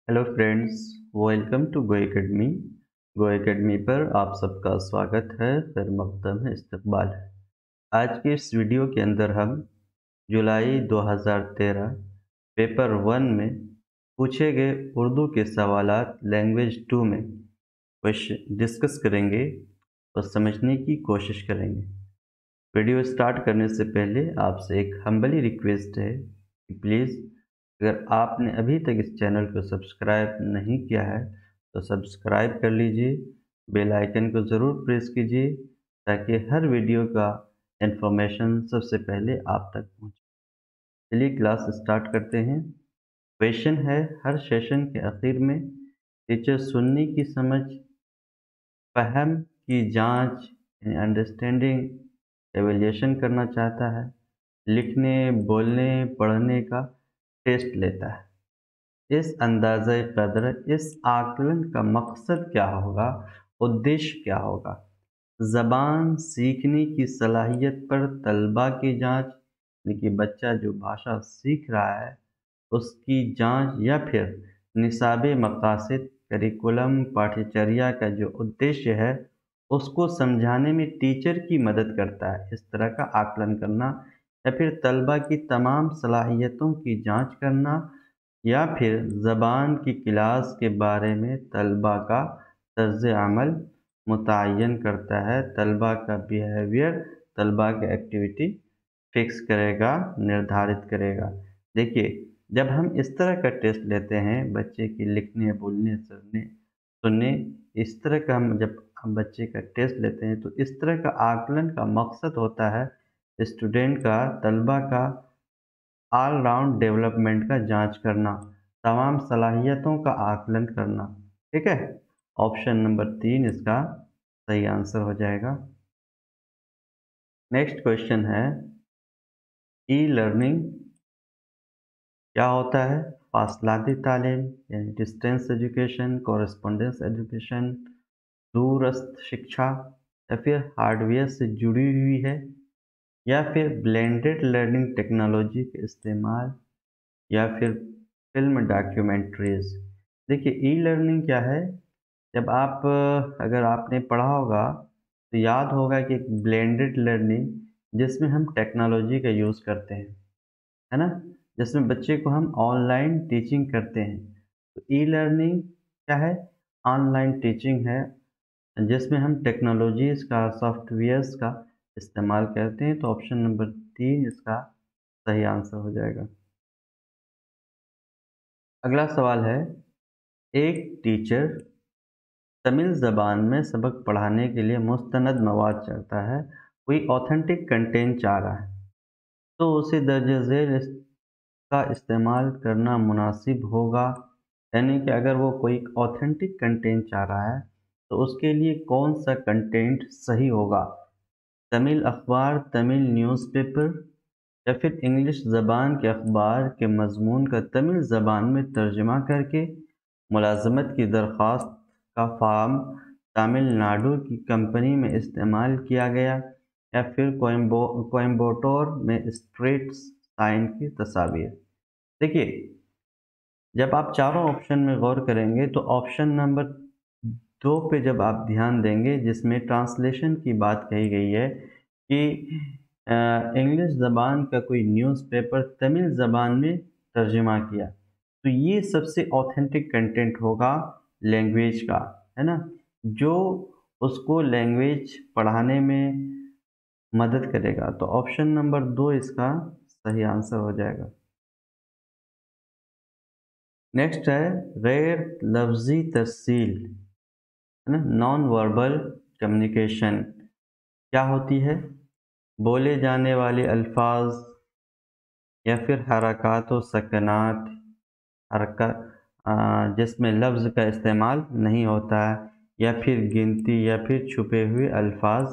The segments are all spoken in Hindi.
Hello friends, welcome to go academy. Go academy पर आप सबका स्वागत है, फिर मकदम इस्तकबाल है। आज के इस वीडियो के अंदर हम जुलाई 2013 पेपर 1 में पूछे गए उर्दू के सवालात लैंग्वेज 2 में क्वेश्चन डिस्कस करेंगे और समझने की कोशिश करेंगे। वीडियो स्टार्ट करने से पहले आपसे एक हम्बली रिक्वेस्ट है कि प्लीज़ अगर आपने अभी तक इस चैनल को सब्सक्राइब नहीं किया है तो सब्सक्राइब कर लीजिए, बेल आइकन को ज़रूर प्रेस कीजिए ताकि हर वीडियो का इन्फॉर्मेशन सबसे पहले आप तक पहुंचे। चलिए क्लास स्टार्ट करते हैं। क्वेश्चन है, हर सेशन के आखिर में टीचर सुनने की समझ, फहम की जांच यानी अंडरस्टैंडिंग एवेल्यूशन करना चाहता है, लिखने, बोलने, पढ़ने का टेस्ट लेता है। इस अंदाज़े क़द्र, इस आकलन का मकसद क्या होगा, उद्देश्य क्या होगा? ज़बान सीखने की सलाहियत पर तलबा की जांच, यानी कि बच्चा जो भाषा सीख रहा है उसकी जांच, या फिर निसाब मकासद करिकुलम पाठ्यचर्या का जो उद्देश्य है उसको समझाने में टीचर की मदद करता है। इस तरह का आकलन करना, या फिर तलबा की तमाम सलाहियतों की जांच करना, या फिर ज़बान की क्लास के बारे में तलबा का तर्ज़ अमल मुतय्यन करता है। तलबा का बिहेवियर, तलबा की एक्टिविटी फिक्स करेगा, निर्धारित करेगा। देखिए, जब हम इस तरह का टेस्ट लेते हैं बच्चे की लिखने, बोलने, सुनने, इस तरह का जब हम बच्चे का टेस्ट लेते हैं तो इस तरह का आकलन का मकसद होता है स्टूडेंट का, तलबा का ऑल राउंड डेवलपमेंट का जांच करना, तमाम सलाहियतों का आकलन करना। ठीक है, ऑप्शन नंबर 3 इसका सही आंसर हो जाएगा। नेक्स्ट क्वेश्चन है, ई लर्निंग क्या होता है? फासलाती तालीम यानी डिस्टेंस एजुकेशन, कॉरेस्पॉन्डेंस एजुकेशन, दूरस्थ शिक्षा, या फिर हार्डवेयर से जुड़ी हुई है, या फिर ब्लेंडेड लर्निंग टेक्नोलॉजी के इस्तेमाल, या फिर फिल्म डॉक्यूमेंट्रीज। देखिए, ई लर्निंग क्या है? जब आप अगर आपने पढ़ा होगा तो याद होगा कि एक ब्लेंडेड लर्निंग जिसमें हम टेक्नोलॉजी का यूज़ करते हैं, है ना, जिसमें बच्चे को हम ऑनलाइन टीचिंग करते हैं। तो ई लर्निंग क्या है? ऑनलाइन टीचिंग है जिसमें हम टेक्नोलॉजीज़ का, सॉफ्टवेयर्स का इस्तेमाल करते हैं। तो ऑप्शन नंबर 3 इसका सही आंसर हो जाएगा। अगला सवाल है, एक टीचर तमिल ज़बान में सबक पढ़ाने के लिए मुस्तनद मवाद चाहता है, कोई ऑथेंटिक कंटेंट चाह रहा है, तो उसे दर्ज झेल का इस्तेमाल करना मुनासिब होगा। यानी कि अगर वो कोई ऑथेंटिक कंटेंट चाह रहा है तो उसके लिए कौन सा कंटेंट सही होगा? तमिल अखबार, तमिल न्यूज़पेपर, या फिर इंग्लिश ज़बान के अखबार के मज़मून का तमिल ज़बान में तर्जमा करके मुलाजमत की दरख्वास्त का फॉर्म तमिलनाडु की कंपनी में इस्तेमाल किया गया, या फिर कोयम्बटूर में स्ट्रीट साइन की तस्वीर। देखिए, जब आप चारों ऑप्शन में गौर करेंगे तो ऑप्शन नंबर 2 पे जब आप ध्यान देंगे जिसमें ट्रांसलेशन की बात कही गई है कि इंग्लिश ज़बान का कोई न्यूज़पेपर तमिल ज़बान में तर्जुमा किया, तो ये सबसे ऑथेंटिक कंटेंट होगा लैंग्वेज का, है ना, जो उसको लैंग्वेज पढ़ाने में मदद करेगा। तो ऑप्शन नंबर 2 इसका सही आंसर हो जाएगा। नेक्स्ट है, गैर लफ्ज़ी तरसील, है ना, नॉन वर्बल कम्युनिकेशन क्या होती है? बोले जाने वाले अल्फाज, या फिर हरकत व सकनात, हरकत जिसमें लफ्ज़ का इस्तेमाल नहीं होता है, या फिर गिनती, या फिर छुपे हुए अल्फाज,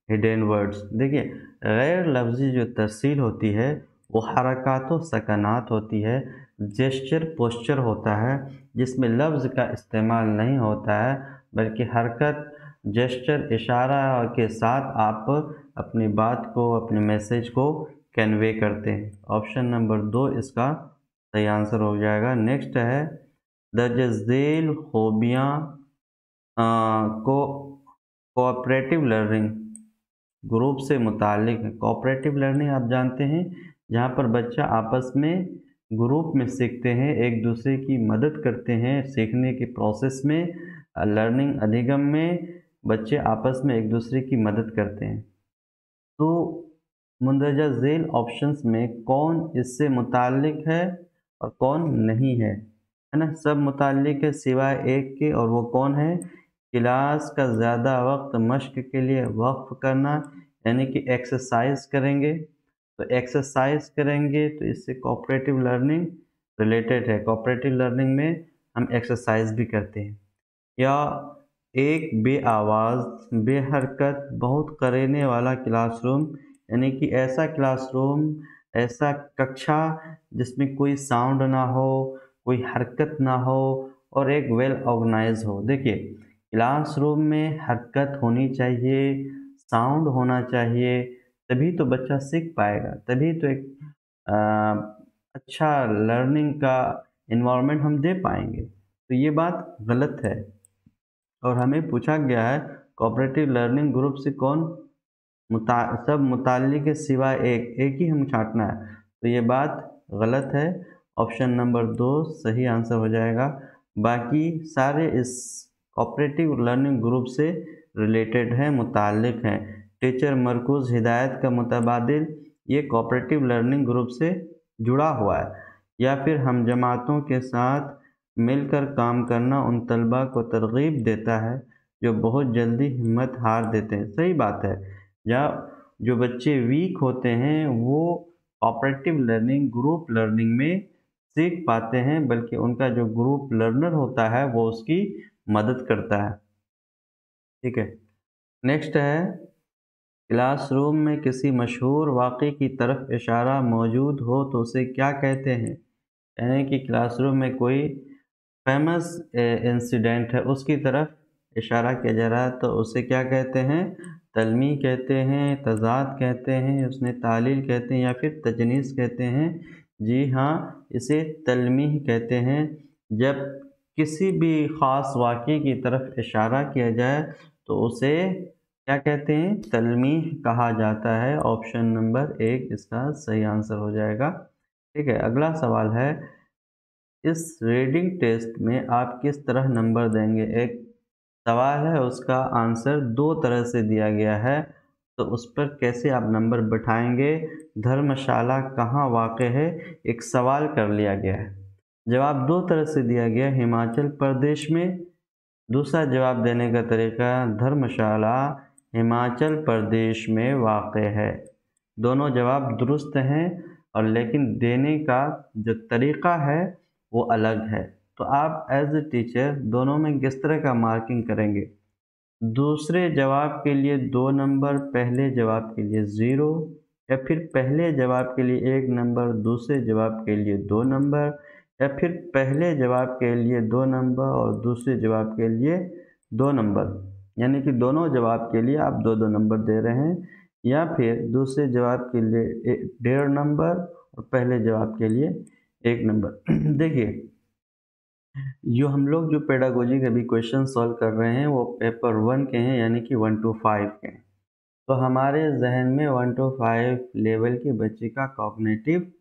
हिडन वर्ड्स। देखिए, गैर लफ्ज़ी जो तरसील होती है वो हरकत व सकनात होती है, जेस्चर पोस्चर होता है जिसमें लफ्ज़ का इस्तेमाल नहीं होता है, बल्कि हरकत, जेस्चर, इशारा के साथ आप अपनी बात को, अपने मैसेज को कन्वे करते हैं। ऑप्शन नंबर 2 इसका सही आंसर हो जाएगा। नेक्स्ट है, दर्ज झेल खूबियाँ को कोऑपरेटिव लर्निंग ग्रुप से मुतालिक है। कोऑपरेटिव लर्निंग आप जानते हैं जहाँ पर बच्चा आपस में ग्रुप में सीखते हैं, एक दूसरे की मदद करते हैं सीखने के प्रोसेस में। लर्निंग अधिगम में बच्चे आपस में एक दूसरे की मदद करते हैं। तो मुंदरजा झेल ऑप्शंस में कौन इससे मुतालिक है और कौन नहीं है ना? सब मुतालिक है सिवाय एक के, और वो कौन है? क्लास का ज़्यादा वक्त मश्क के लिए वक्फ करना, यानी कि एक्सरसाइज करेंगे। तो एक्सरसाइज करेंगे तो इससे कोऑपरेटिव लर्निंग रिलेटेड है। कोऑपरेटिव लर्निंग में हम एक्सरसाइज भी करते हैं। या एक बेआवाज़ बेहरकत बहुत करेने वाला क्लासरूम, यानी कि ऐसा क्लासरूम, ऐसा कक्षा जिसमें कोई साउंड ना हो, कोई हरकत ना हो और एक वेल ऑर्गेनाइज हो। देखिए, क्लासरूम में हरकत होनी चाहिए, साउंड होना चाहिए, तभी तो बच्चा सीख पाएगा, तभी तो एक अच्छा लर्निंग का इन्वायरमेंट हम दे पाएंगे। तो ये बात गलत है। और हमें पूछा गया है कोऑपरेटिव लर्निंग ग्रुप से कौन सब मुताल्लिक है सिवाय एक ही हम छांटना है। तो ये बात गलत है। ऑप्शन नंबर 2 सही आंसर हो जाएगा। बाकी सारे इस कोऑपरेटिव लर्निंग ग्रुप से रिलेटेड हैं, मुताल्लिक हैं। टीचर मरकूज़ हिदायत का मुतबादिल, ये कोऑपरेटिव लर्निंग ग्रुप से जुड़ा हुआ है। या फिर हम जमातों के साथ मिलकर काम करना उन तलबा को तरगीब देता है जो बहुत जल्दी हिम्मत हार देते हैं। सही बात है। या जो बच्चे वीक होते हैं वो कोऑपरेटिव लर्निंग ग्रुप लर्निंग में सीख पाते हैं, बल्कि उनका जो ग्रुप लर्नर होता है वो उसकी मदद करता है। ठीक है, नेक्स्ट है क्लासरूम में किसी मशहूर वाक़े की तरफ इशारा मौजूद हो तो उसे क्या कहते हैं? यानी कि क्लासरूम में कोई फेमस इंसिडेंट है, उसकी तरफ इशारा किया जा रहा है तो उसे क्या कहते हैं? तलमी कहते हैं, तज़ाद कहते हैं, उसने तालील कहते हैं, या फिर तजनीस कहते हैं। जी हाँ, इसे तलमीह कहते हैं। जब किसी भी ख़ास वाक़े की तरफ इशारा किया जाए तो उसे क्या कहते हैं? तलमीह कहा जाता है। ऑप्शन नंबर 1 इसका सही आंसर हो जाएगा। ठीक है, अगला सवाल है, इस रीडिंग टेस्ट में आप किस तरह नंबर देंगे? एक सवाल है, उसका आंसर दो तरह से दिया गया है, तो उस पर कैसे आप नंबर बिठाएंगे? धर्मशाला कहाँ वाक़ है? एक सवाल कर लिया गया है। जवाब दो तरह से दिया गया, हिमाचल प्रदेश में। दूसरा जवाब देने का तरीका, धर्मशाला हिमाचल प्रदेश में वाक़ है। दोनों जवाब दुरुस्त हैं, और लेकिन देने का जो तरीक़ा है वो अलग है। तो आप एज ए टीचर दोनों में किस तरह का मार्किंग करेंगे? दूसरे जवाब के लिए 2 नंबर, पहले जवाब के लिए 0, या फिर पहले जवाब के लिए 1 नंबर, दूसरे जवाब के लिए 2 नंबर, या फिर पहले जवाब के लिए 2 नंबर और दूसरे जवाब के लिए 2 नंबर, यानी कि दोनों जवाब के लिए आप 2-2 नंबर दे रहे हैं, या फिर दूसरे जवाब के लिए 1.5 नंबर और पहले जवाब के लिए 1 नंबर। देखिए, जो पेडागोजी के अभी क्वेश्चन सॉल्व कर रहे हैं वो पेपर 1 के हैं, यानी कि 1 to 5 के हैं। तो हमारे जहन में 1 to 5 लेवल के बच्चे का कॉग्निटिव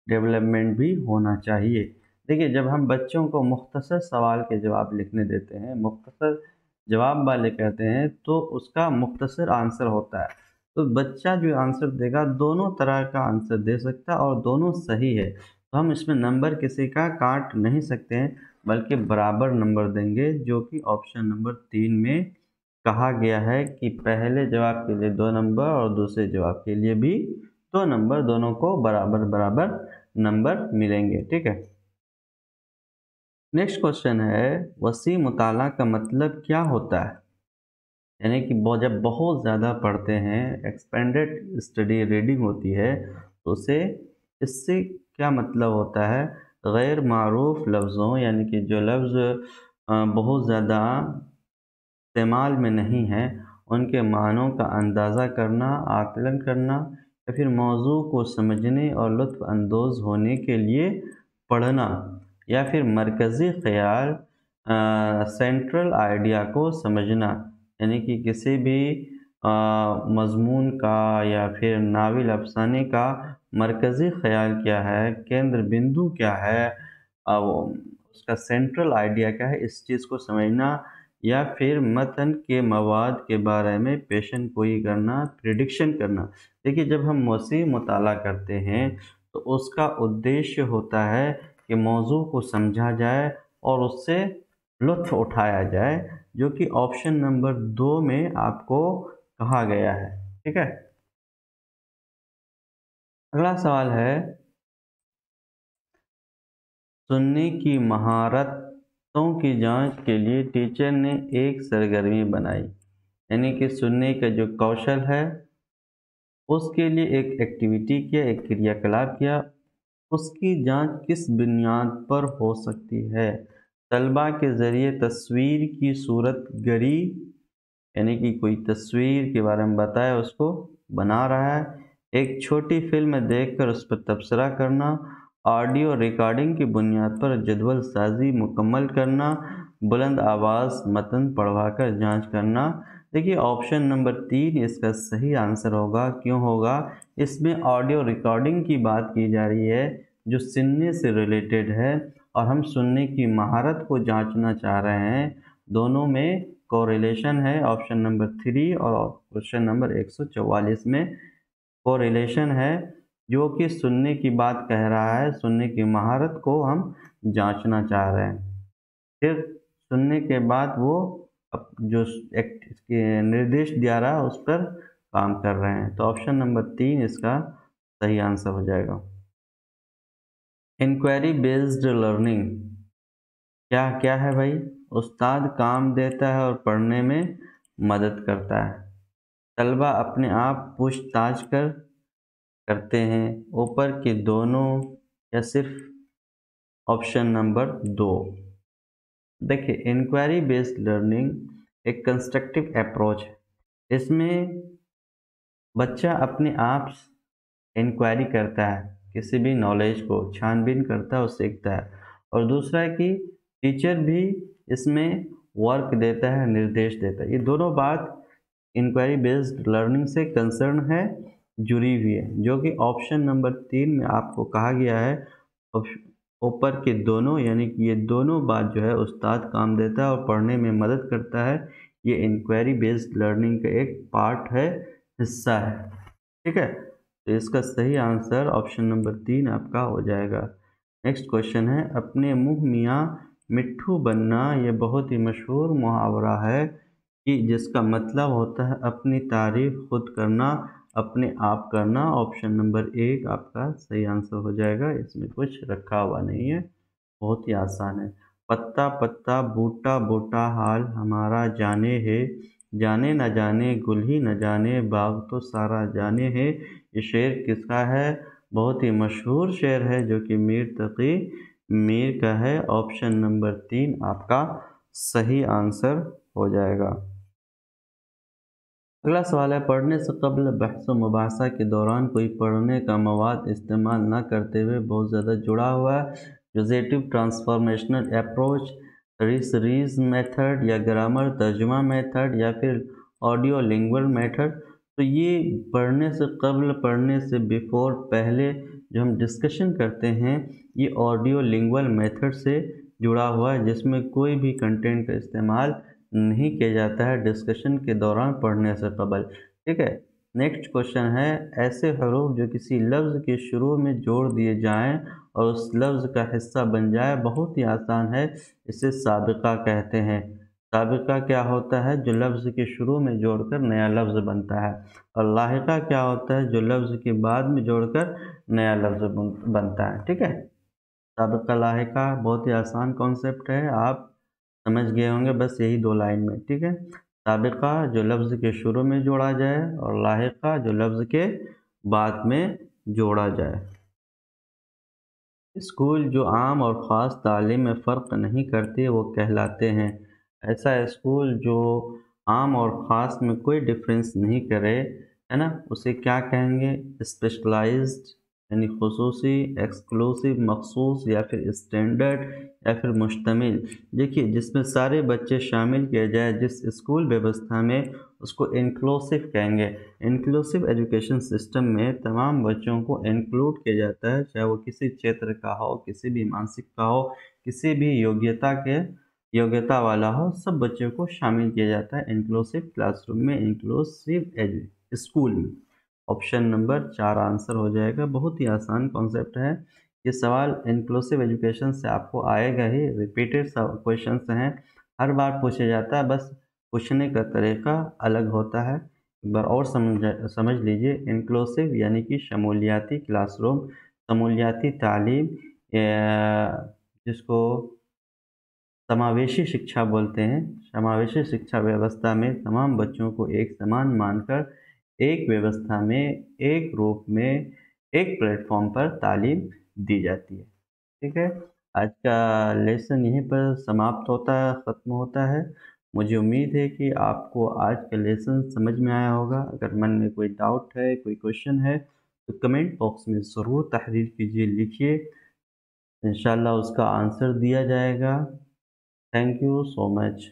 डेवलपमेंट भी होना चाहिए। देखिए, जब हम बच्चों को मुख्तसर सवाल के जवाब लिखने देते हैं, मुख्तसर जवाब वाले कहते हैं, तो उसका मुख्तसर आंसर होता है। तो बच्चा जो आंसर देगा दोनों तरह का आंसर दे सकता है और दोनों सही है। तो हम इसमें नंबर किसी का काट नहीं सकते हैं, बल्कि बराबर नंबर देंगे, जो कि ऑप्शन नंबर 3 में कहा गया है कि पहले जवाब के लिए 2 नंबर और दूसरे जवाब के लिए भी 2 नंबर, दोनों को बराबर बराबर नंबर मिलेंगे। ठीक है, नेक्स्ट क्वेश्चन है, वसी मुताला का मतलब क्या होता है? यानी कि जब बहुत ज़्यादा पढ़ते हैं, एक्सपेंडेड स्टडी रीडिंग होती है, तो इससे क्या मतलब होता है? गैर मारूफ लफ्ज़ों, यानी कि जो लफ्ज़ बहुत ज़्यादा इस्तेमाल में नहीं है, उनके मानों का अंदाज़ा करना, आकलन करना, या फिर मौजू को समझने और लुत्फ़ अंदोज़ होने के लिए पढ़ना, या फिर मरकज़ी ख़याल सेंट्रल आइडिया को समझना, यानी कि किसी भी मज़मून का या फिर नावल अफ़साने का मरकज़ी ख़याल क्या है, केंद्र बिंदु क्या है, उसका सेंट्रल आइडिया क्या है, इस चीज़ को समझना, या फिर मतन के मवाद के बारे में पेशन गोई करना, प्रिडिक्शन करना। देखिए, जब हम वसी मुताला करते हैं तो उसका उद्देश्य होता है कि मौजू को समझा जाए और उससे लुत्फ़ उठाया जाए, जो कि ऑप्शन नंबर 2 में आपको कहा गया है। ठीक है, अगला सवाल है, सुनने की महारतों की जांच के लिए टीचर ने एक सरगर्मी बनाई, यानी कि सुनने का जो कौशल है उसके लिए एक एक्टिविटी किया, एक क्रियाकलाप किया। उसकी जांच किस बुनियाद पर हो सकती है? तलबा के ज़रिए तस्वीर की सूरत गरी, यानी कि कोई तस्वीर के बारे में बताया, उसको बना रहा है। एक छोटी फिल्म देखकर उस पर तबसरा करना, ऑडियो रिकॉर्डिंग की बुनियाद पर जदवल साजी मुकम्मल करना, बुलंद आवाज़ मतन पढ़वाकर जांच करना। देखिए, ऑप्शन नंबर 3 इसका सही आंसर होगा। क्यों होगा? इसमें ऑडियो रिकॉर्डिंग की बात की जा रही है जो सुनने से रिलेटेड है, और हम सुनने की महारत को जांचना चाह रहे हैं। दोनों में कोरिलेशन है, ऑप्शन नंबर 3 और क्वेश्चन नंबर 144 में कोरिलेशन है, जो कि सुनने की बात कह रहा है। सुनने की महारत को हम जांचना चाह रहे हैं। फिर सुनने के बाद वो जो निर्देश दिया रहा है उस पर काम कर रहे हैं। तो ऑप्शन नंबर 3 इसका सही आंसर हो जाएगा। इंक्वायरी बेस्ड लर्निंग क्या क्या है भाई? उस्ताद काम देता है और पढ़ने में मदद करता है। तलबा अपने आप पूछताछ करते हैं। ऊपर के दोनों या सिर्फ ऑप्शन नंबर 2? देखिए, इंक्वायरी बेस्ड लर्निंग एक कंस्ट्रक्टिव अप्रोच है। इसमें बच्चा अपने आप इंक्वायरी करता है, किसी भी नॉलेज को छानबीन करता है और सीखता है। और दूसरा है कि टीचर भी इसमें वर्क देता है, निर्देश देता है। ये दोनों बात इंक्वायरी बेस्ड लर्निंग से कंसर्न है, जुड़ी हुई है, जो कि ऑप्शन नंबर 3 में आपको कहा गया है। ऊपर के दोनों, यानी कि ये दोनों बात जो है, उस्ताद काम देता है और पढ़ने में मदद करता है, ये इंक्वायरी बेस्ड लर्निंग का एक पार्ट है, हिस्सा है। ठीक है, तो इसका सही आंसर ऑप्शन नंबर 3 आपका हो जाएगा। नेक्स्ट क्वेश्चन है, अपने मुंह मियाँ मिट्ठू बनना। ये बहुत ही मशहूर मुहावरा है कि जिसका मतलब होता है अपनी तारीफ खुद करना, अपने आप करना। ऑप्शन नंबर 1 आपका सही आंसर हो जाएगा। इसमें कुछ रखा हुआ नहीं है, बहुत ही आसान है। पत्ता पत्ता बूटा बूटा हाल हमारा जाने है, जाने न जाने गुल ही न जाने बाग तो सारा जाने है। ये शेर किसका है? बहुत ही मशहूर शेर है, जो कि मीर तकी मीर का है। ऑप्शन नंबर 3 आपका सही आंसर हो जाएगा। अगला सवाल है, पढ़ने से कबल बहस व मुबासा के दौरान कोई पढ़ने का मवाद इस्तेमाल न करते हुए बहुत ज़्यादा जुड़ा हुआ है। यूजेटिव ट्रांसफॉर्मेशनल अप्रोच, रीज मेथड, या ग्रामर तर्जुमा मेथड, या फिर ऑडियो लिंगुअल मेथड। तो ये पढ़ने से कबल, पढ़ने से बिफोर, पहले जो हम डिस्कशन करते हैं, ये ऑडियो लिंगुअल मेथड से जुड़ा हुआ है, जिसमें कोई भी कंटेंट का इस्तेमाल नहीं किया जाता है डिस्कशन के दौरान पढ़ने से कबल। ठीक है, नेक्स्ट क्वेश्चन है, ऐसे हरूफ जो किसी लफ्ज़ के शुरू में जोड़ दिए जाएं और उस लफ्ज़ का हिस्सा बन जाए। बहुत ही आसान है, इसे साबिका कहते हैं। साबिका क्या होता है? जो लफ्ज़ के शुरू में जोड़कर नया लफ्ज़ बनता है। और लाहिका क्या होता है? जो लफ्ज़ के बाद में जोड़कर नया लफ्ज़ बनता है। ठीक है, साबिका लाहिका बहुत ही आसान कॉन्सेप्ट है, आप समझ गए होंगे बस यही 2 लाइन में। ठीक है, साबिका जो लफ्ज़ के शुरू में जोड़ा जाए, और लाहिका जो लफ्ज़ के बाद में जोड़ा जाए। स्कूल जो आम और ख़ास तालीम में फ़र्क नहीं करते वो कहलाते हैं। ऐसा स्कूल जो आम और ख़ास में कोई डिफरेंस नहीं करे, है ना, उसे क्या कहेंगे? स्पेशलाइज्ड यानी खुसूसी, एक्सक्लूसिव, मखसूस या फिर स्टैंडर्ड या फिर मुश्तमिल। देखिए, जिसमें सारे बच्चे शामिल किए जाए जिस स्कूल व्यवस्था में, उसको इंक्लूसिव कहेंगे। इंक्लूसिव एजुकेशन सिस्टम में तमाम बच्चों को इंक्लूड किया जाता है, चाहे वो किसी क्षेत्र का हो, किसी भी मानसिक का हो, किसी भी योग्यता वाला हो, सब बच्चों को शामिल किया जाता है इंक्लूसिव क्लासरूम में, इंक्लूसिव स्कूल में। ऑप्शन नंबर 4 आंसर हो जाएगा। बहुत ही आसान कॉन्सेप्ट है। ये सवाल इंक्लूसिव एजुकेशन से आपको आएगा ही, रिपीटेड क्वेश्चन हैं, हर बार पूछा जाता है, बस पूछने का तरीका अलग होता है। एक बार और समझ लीजिए, इंक्लूसिव यानी कि शमूलियाती क्लासरूम, शमूलियाती तालीम, जिसको समावेशी शिक्षा बोलते हैं। समावेशी शिक्षा व्यवस्था में तमाम बच्चों को एक समान मानकर एक व्यवस्था में, एक रूप में, एक प्लेटफॉर्म पर तालीम दी जाती है। ठीक है, आज का लेसन यहीं पर समाप्त होता है, ख़त्म होता है। मुझे उम्मीद है कि आपको आज का लेसन समझ में आया होगा। अगर मन में कोई डाउट है, कोई क्वेश्चन है, तो कमेंट बॉक्स में ज़रूर तहरीर कीजिए, लिखिए, इंशाल्लाह उसका आंसर दिया जाएगा। Thank you so much.